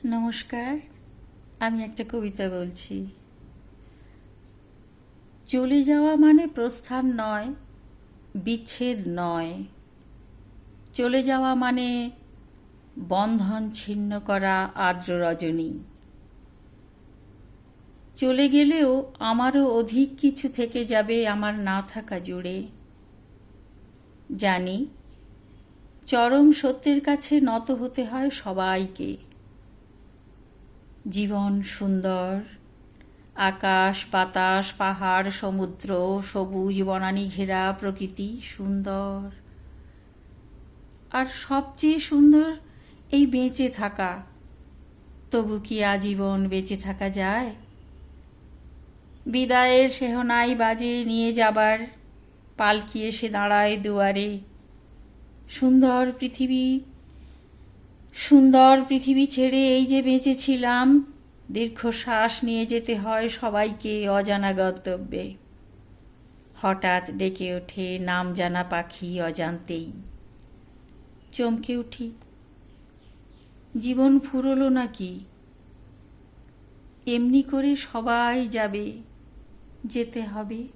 নমস্কার, আমি একটা কবিতা বলছি। চলে যাওয়া মানে প্রস্থান নয়, বিচ্ছেদ নয়। চলে যাওয়া মানে বন্ধন ছিন্ন করা আর্দ্র রজনী। চলে গেলেও আমারও অধিক কিছু থেকে যাবে আমার না থাকা জুড়ে। জানি চরম সত্যের কাছে নত হতে হয় সবাইকে। জীবন সুন্দর, আকাশ বাতাস পাহাড় সমুদ্র সবুজ বনানী ঘেরা প্রকৃতি সুন্দর। আর সবচেয়ে সুন্দর এই বেঁচে থাকা। তবু কি আজীবন বেঁচে থাকা যায়? বিদায়ের সেহনাই বাজে নিয়ে যাবার, পালকি এসে দাঁড়ায় দুয়ারে। সুন্দর পৃথিবী ছেড়ে এই যে বেঁচেছিলাম, দীর্ঘশ্বাস নিয়ে যেতে হয় সবাইকে অজানা গন্তব্যে। হঠাৎ ডেকে ওঠে নাম জানা পাখি অজান্তেই। চমকে উঠি, জীবন ফুরলো নাকি? এমনি করে সবাই যাবে, যেতে হবে।